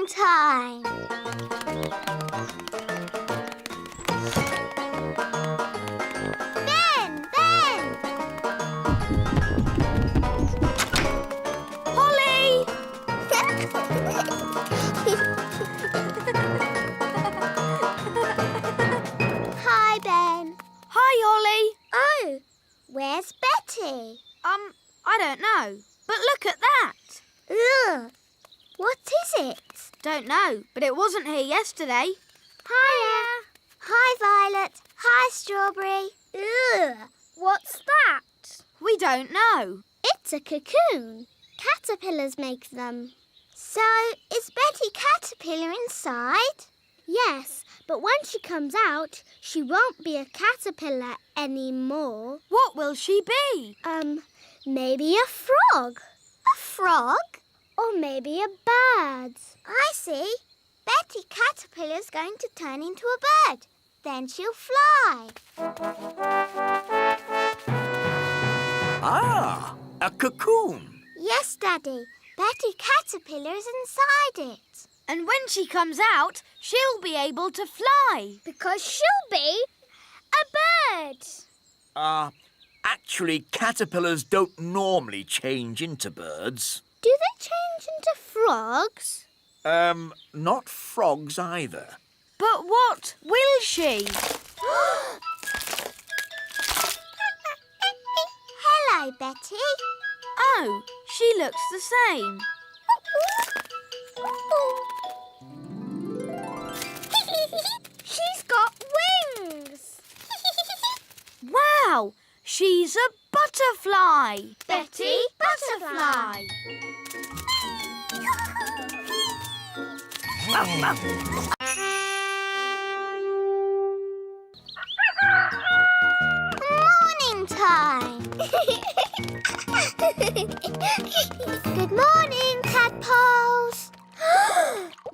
Morning time. Ben! Holly! Hi, Ben. Hi, Holly. Oh, where's Betty? I don't know. But look at that. Ugh. What is it? Don't know, but it wasn't here yesterday. Hiya. Hi, Violet. Hi, Strawberry. Ugh. What's that? We don't know. It's a cocoon. Caterpillars make them. So, is Betty Caterpillar inside? Yes, but when she comes out, she won't be a caterpillar anymore. What will she be? Maybe a frog. A frog? Or maybe a bird. I see. Betty Caterpillar's going to turn into a bird. Then she'll fly. Ah, a cocoon. Yes, Daddy. Betty Caterpillar is inside it. And when she comes out, she'll be able to fly. Because she'll be a bird. Actually, caterpillars don't normally change into birds. Do they change into frogs? Not frogs either. But what will she? Hello, Betty. Oh, she looks the same. She's got wings. Wow, she's a butterfly. Betty Butterfly. Morning time. Good morning, tadpoles.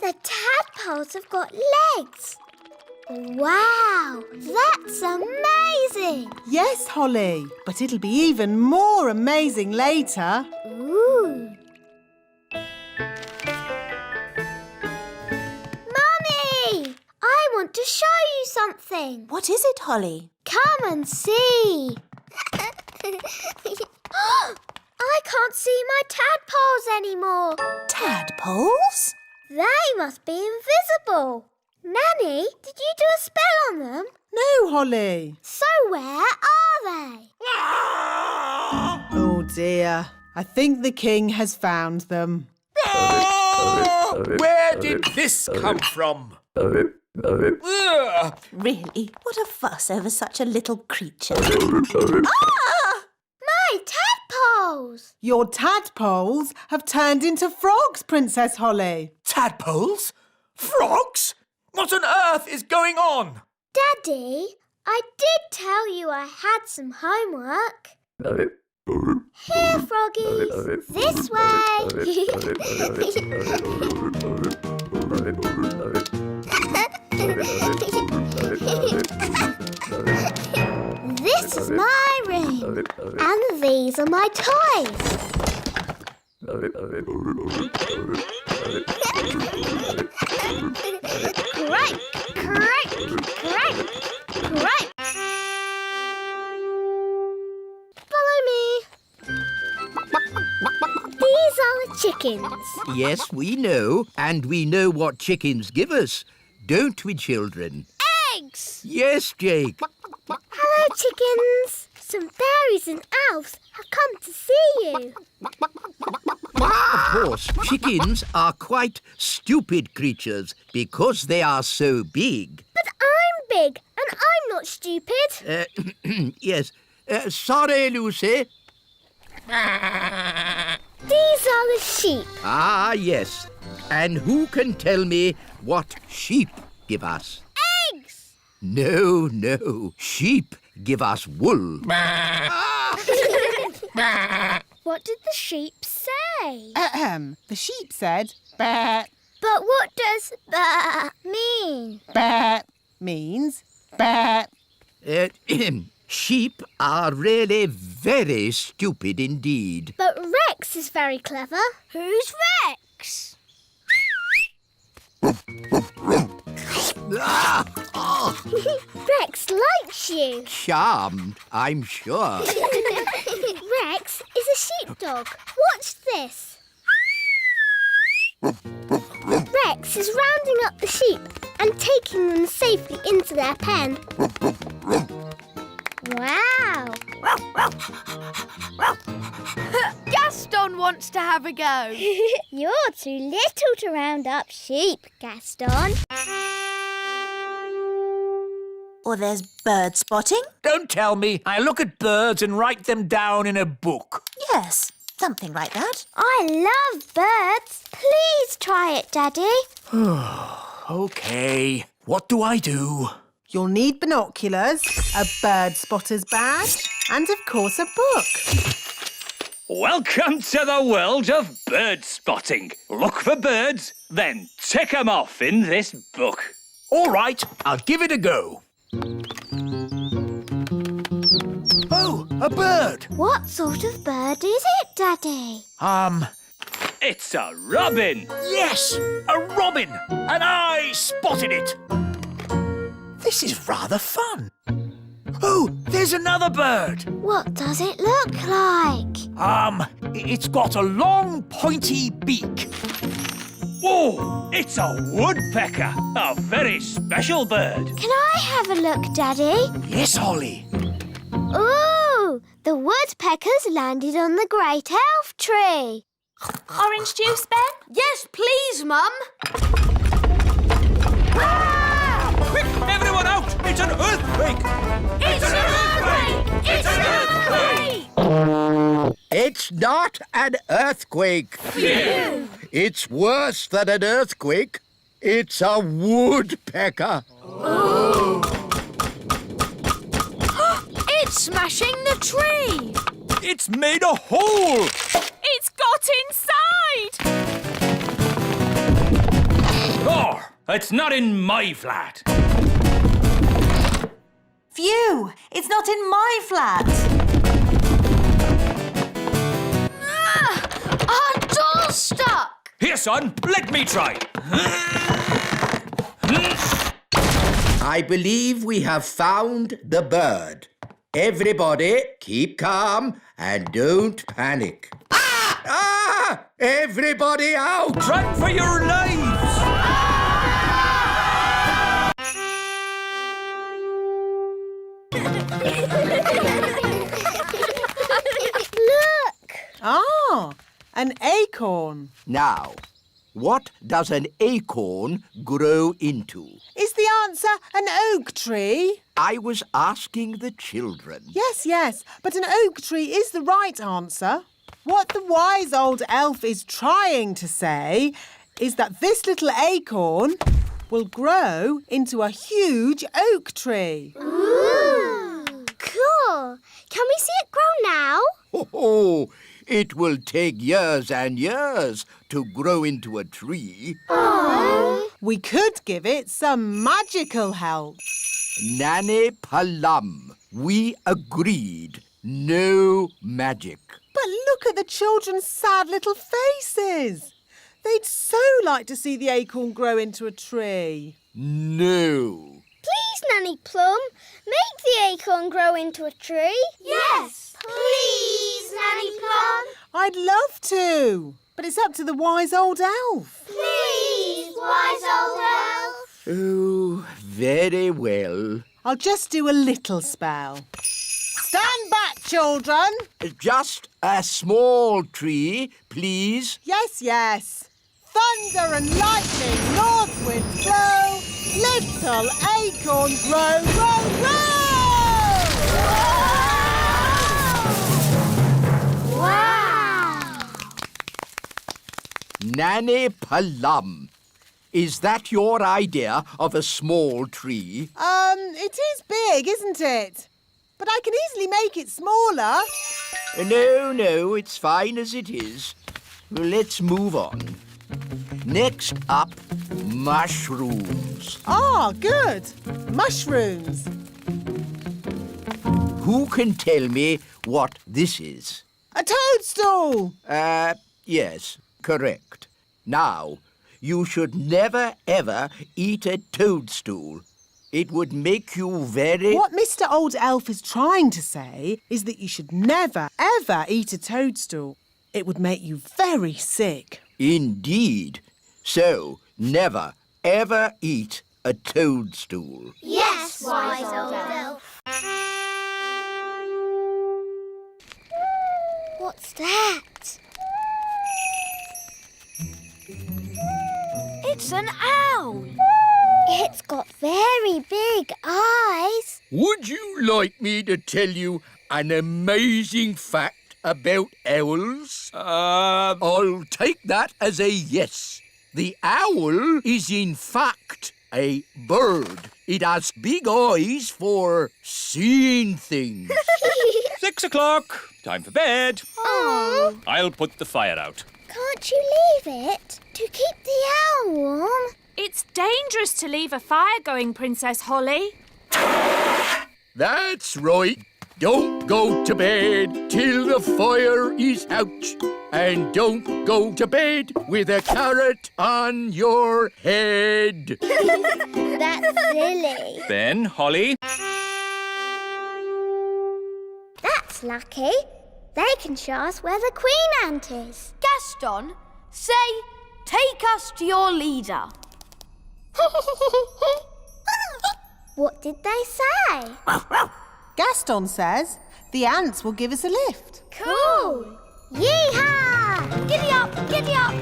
The tadpoles have got legs. Wow, that's amazing. Yes, Holly, but it'll be even more amazing later. Ooh. Mummy, I want to show you something. What is it, Holly? Come and see. I can't see my tadpoles anymore. Tadpoles? They must be invisible. Nanny, did you do a spell on them? No, Holly. So where are they? Oh, dear. I think the king has found them. Oh! Where did this come from? Ugh. Really? What a fuss over such a little creature. Ah! My tadpoles! Your tadpoles have turned into frogs, Princess Holly. Tadpoles? Frogs? What on earth is going on? Daddy, I did tell you I had some homework. Here, froggies. This way. This is my room. And these are my toys. Crank, crank, crank, crank. Follow me. These are the chickens. Yes, we know. And we know what chickens give us. Don't we, children? Eggs. Yes, Jake. Hello, chickens. Some fairies and elves have come to see you. Of course, chickens are quite stupid creatures because they are so big. But I'm big and I'm not stupid. Yes. Sorry, Lucy. These are the sheep. Ah, yes. And who can tell me what sheep give us? Eggs. No. Sheep give us wool. What did the sheep say? The sheep said, "Bah." But what does "bah" mean? Bah means bah. Sheep are really very stupid indeed. But Rex is very clever. Who's Rex? Ah, oh, Rex likes you. charmed, I'm sure. Rex is a sheepdog. Watch this. Rex is rounding up the sheep and taking them safely into their pen. Wow! Gaston wants to have a go. You're too little to round up sheep, Gaston. Or there's bird spotting. Don't tell me. I look at birds and write them down in a book. Yes, something like that. I love birds. Please try it, Daddy. OK. What do I do? You'll need binoculars, a bird spotter's badge, and of course a book. Welcome to the world of bird spotting. Look for birds, then tick 'em off in this book. All right, I'll give it a go. Oh, a bird. What sort of bird is it, Daddy? It's a robin. Yes, a robin. And I spotted it. This is rather fun. Oh, there's another bird. What does it look like? It's got a long, pointy beak. Whoa, it's a woodpecker, a very special bird. Can I have a look, Daddy? Yes, Holly. Ooh, the woodpeckers landed on the great elf tree. Orange juice, Ben? Yes, please, Mum. Quick, everyone out! It's an earthquake! It's an earthquake! It's an earthquake! It's not an earthquake. Phew! It's worse than an earthquake. It's a woodpecker. It's smashing the tree! It's made a hole! It's got inside! Oh, it's not in my flat. Phew! It's not in my flat. Our door's stuck! Here, son, let me try. I believe we have found the bird. Everybody, keep calm and don't panic. Ah! Everybody out! Run for your lives! Look! Ah, an acorn. Now, what does an acorn grow into? Is the answer an oak tree? I was asking the children. Yes, but an oak tree is the right answer. What the wise old elf is trying to say is that this little acorn will grow into a huge oak tree. Ooh! Cool! Can we see it grow now? Oh, it will take years and years to grow into a tree. We could give it some magical help. Nanny Palam, we agreed. No magic. But look at the children's sad little faces. They'd so like to see the acorn grow into a tree. No. Please, Nanny Plum, make the acorn grow into a tree. Yes! Please, Nanny Plum. I'd love to, but it's up to the wise old elf. Please, wise old elf. Oh, very well. I'll just do a little spell. Stand back, children. Just a small tree, please. Yes. Thunder and lightning, north wind blow, little acorn grow, Wow! Nanny Palam, is that your idea of a small tree? It is big, isn't it? But I can easily make it smaller. No, it's fine as it is. Let's move on. Next up, mushrooms. Ah, good. Mushrooms. Who can tell me what this is? A toadstool. Yes, correct. Now, you should never, ever eat a toadstool. It would make you very... What Mr. Old Elf is trying to say is that you should never, ever eat a toadstool. It would make you very sick. Indeed. So, never, ever eat a toadstool. Yes, wise old elf. What's that? It's an owl. It's got very big eyes. Would you like me to tell you an amazing fact about owls? I'll take that as a yes. The owl is in fact a bird. It has big eyes for seeing things. 6 o'clock. Time for bed. Oh, I'll put the fire out. can't you leave it to keep the owl warm? It's dangerous to leave a fire going, Princess Holly. That's right. Don't go to bed till the fire is out. And don't go to bed with a carrot on your head. That's silly. Ben, Holly. That's lucky. They can show us where the queen ant is. Gaston, say, take us to your leader. What did they say? Gaston says the ants will give us a lift. Cool. Yeehaw! Giddy up, giddy up.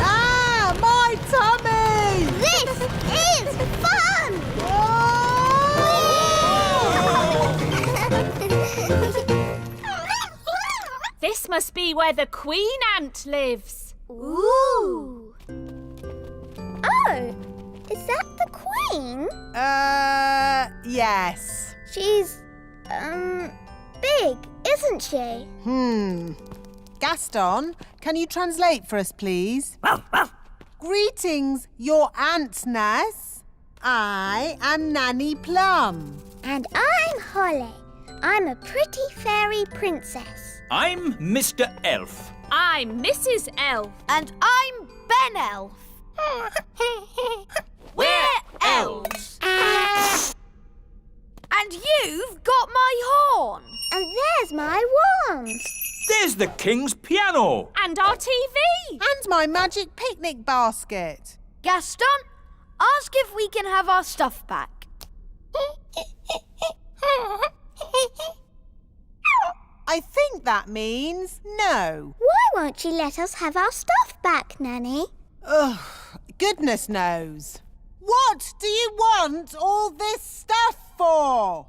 Ah, my tummy! This is fun! This must be where the queen ant lives. Ooh. Oh, is that the queen? Yes. She's, big, isn't she? Gaston, can you translate for us, please? Greetings, your antness. I am Nanny Plum. And I'm Holly. I'm a pretty fairy princess. I'm Mr. Elf. I'm Mrs. Elf. And I'm Ben Elf. We're elves. And you've got my horn. And there's my wand. There's the king's piano. And our TV. And my magic picnic basket. Gaston, ask if we can have our stuff back. I think that means no. Why won't you let us have our stuff back, Nanny? Ugh, goodness knows. What do you want all this stuff for?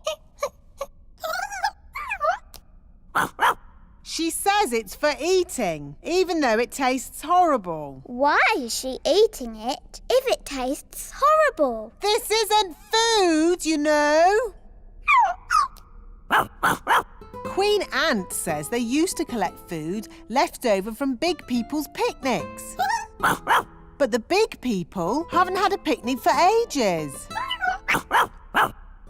She says it's for eating, even though it tastes horrible. Why is she eating it if it tastes horrible? This isn't food, you know. Queen Ant says they used to collect food left over from big people's picnics. But the big people haven't had a picnic for ages.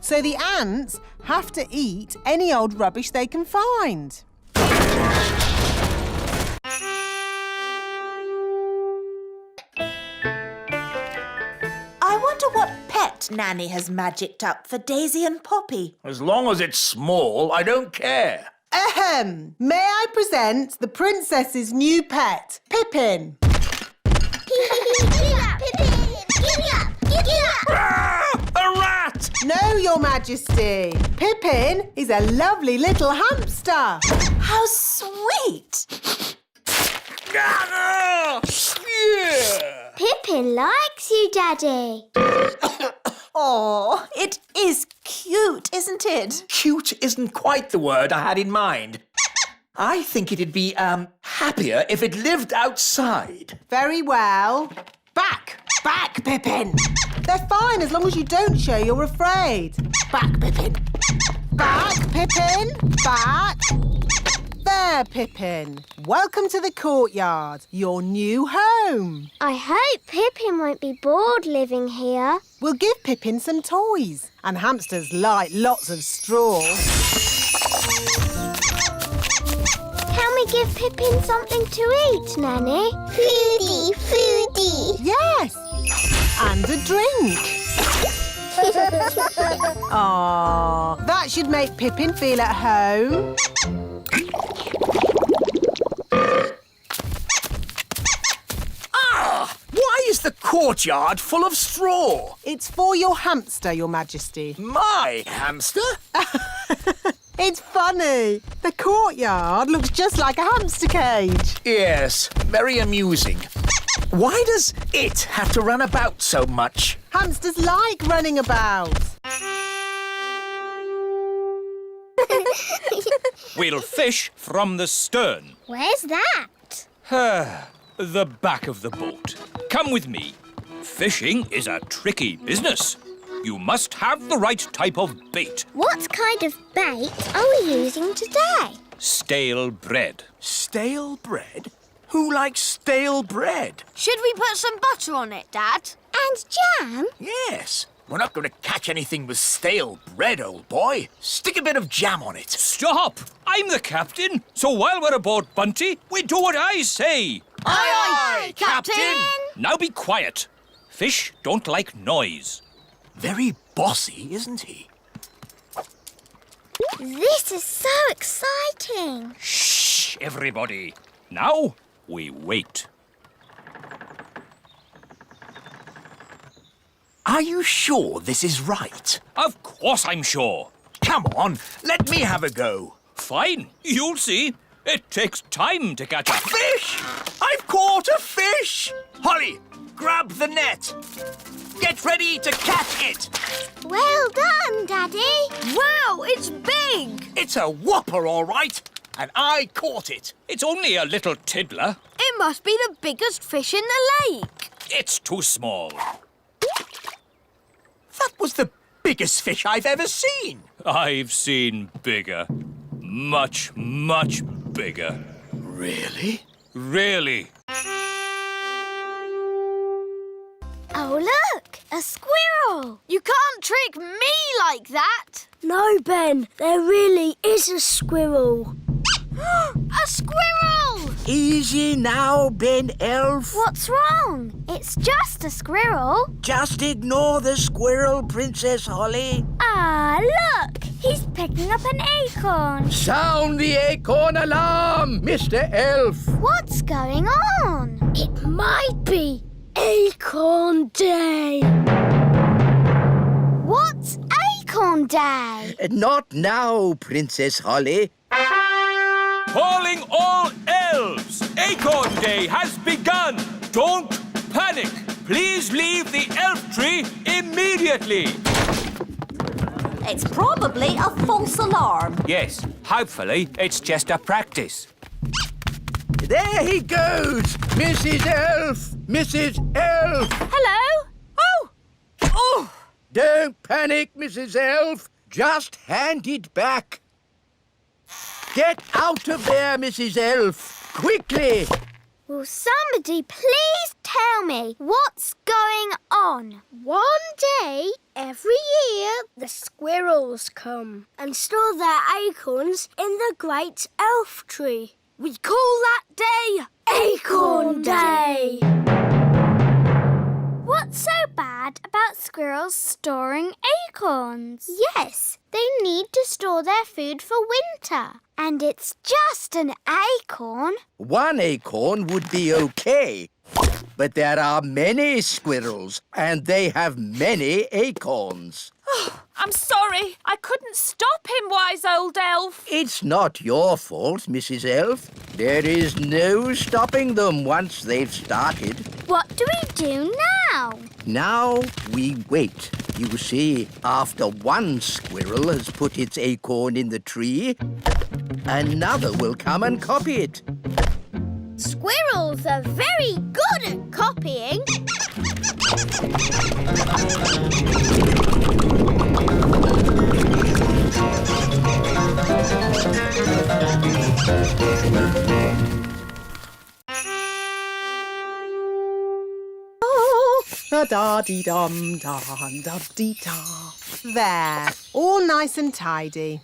So the ants have to eat any old rubbish they can find. I wonder what pet Nanny has magicked up for Daisy and Poppy. As long as it's small, I don't care. Ahem! May I present the princess's new pet, Pippin? Giddy up, Pippin! Giddy up! Giddy up! Ah, a rat! No, Your Majesty. Pippin is a lovely little hamster. How sweet! Ah, yeah. Pippin likes you, Daddy. Oh, it is cute, isn't it? Cute isn't quite the word I had in mind. I think it'd be, happier if it lived outside. Very well. Back, Pippin. They're fine as long as you don't show you're afraid. Back, Pippin. Back, Pippin. Back. there, Pippin. Welcome to the courtyard, your new home. I hope Pippin won't be bored living here. We'll give Pippin some toys, and hamsters like lots of straw. Can we give Pippin something to eat, Nanny? Foodie, foodie. Yes, and a drink. Aww, that should make Pippin feel at home. Why is the courtyard full of straw? It's for your hamster, Your Majesty. My hamster? It's funny. The courtyard looks just like a hamster cage. Yes, very amusing. Why does it have to run about so much? Hamsters like running about. We'll fish from the stern. Where's that? The back of the boat. Come with me. Fishing is a tricky business. You must have the right type of bait. What kind of bait are we using today? Stale bread. Stale bread? Who likes stale bread? Should we put some butter on it, Dad? And jam? Yes. We're not going to catch anything with stale bread, old boy. Stick a bit of jam on it. Stop! I'm the captain, so while we're aboard Bunty, we do what I say. Aye, Captain! Now be quiet. Fish don't like noise. Very bossy, isn't he? This is so exciting. Shh, everybody. Now we wait. Are you sure this is right? Of course I'm sure. Come on, let me have a go. Fine, you'll see. It takes time to catch a Fish! I've caught a fish! Holly, grab the net. Get ready to catch it. Well done, Daddy. Wow, it's big! It's a whopper, all right. And I caught it. It's only a little tiddler. It must be the biggest fish in the lake. It's too small. That was the biggest fish I've ever seen. I've seen bigger. Much, much bigger. Really? Really. Oh, look, a squirrel. You can't trick me like that. No, Ben, there really is a squirrel. A squirrel! Easy now, Ben Elf. What's wrong? It's just a squirrel. Just ignore the squirrel, Princess Holly. Ah, look, he's picking up an acorn. Sound the acorn alarm, Mr. Elf. What's going on? It might be Acorn Day. What's Acorn Day? Not now, Princess Holly. Calling all elves! Acorn Day has begun! Don't panic! Please leave the elf tree immediately! It's probably a false alarm. Yes, hopefully it's just a practice. There he goes! Mrs. Elf! Mrs. Elf! Hello? Oh! Don't panic, Mrs. Elf. Just hand it back. Get out of there, Mrs. Elf. Quickly! Will somebody please tell me what's going on? One day, every year, the squirrels come and store their acorns in the great elf tree. We call that day Acorn Day. What's so bad about squirrels storing acorns? Yes, they need to store their food for winter. And it's just an acorn. One acorn would be okay. But there are many squirrels, and they have many acorns. I'm sorry. I couldn't stop him, wise old elf. It's not your fault, Mrs. Elf. There is no stopping them once they've started. What do we do now? Now we wait. You see, after one squirrel has put its acorn in the tree, another will come and copy it. Squirrels are very good at copying. Da-da-dee-dum-da-dum-dee-da. There, all nice and tidy.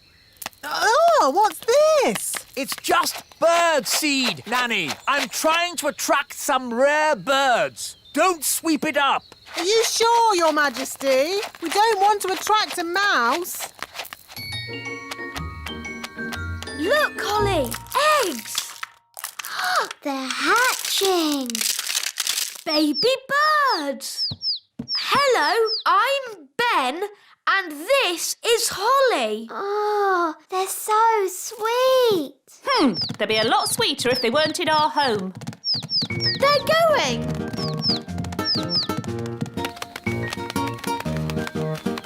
Oh, what's this? It's just bird seed, Nanny. I'm trying to attract some rare birds. Don't sweep it up. Are you sure, Your Majesty? We don't want to attract a mouse. Look, Holly! Eggs! They're hatching. Baby birds! Hello, I'm Ben, and this is Holly. Oh, they're so sweet. They'd be a lot sweeter if they weren't in our home. They're going.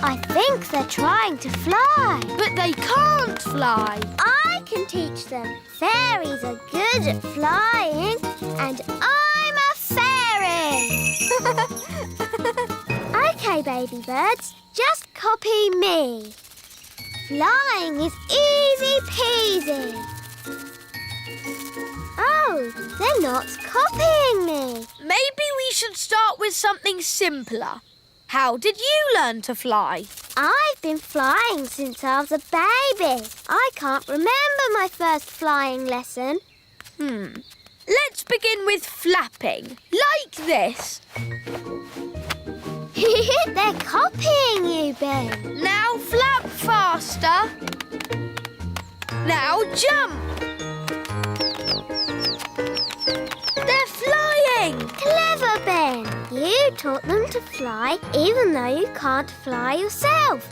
I think they're trying to fly. But they can't fly. I can teach them. Fairies are good at flying, and I'm a fairy. OK, baby birds, just copy me. Flying is easy peasy. Oh, they're not copying me. Maybe we should start with something simpler. How did you learn to fly? I've been flying since I was a baby. I can't remember my first flying lesson. Let's begin with flapping, like this. They're copying you, Ben. Now flap faster. Now jump. They're flying. Clever, Ben. You taught them to fly even though you can't fly yourself.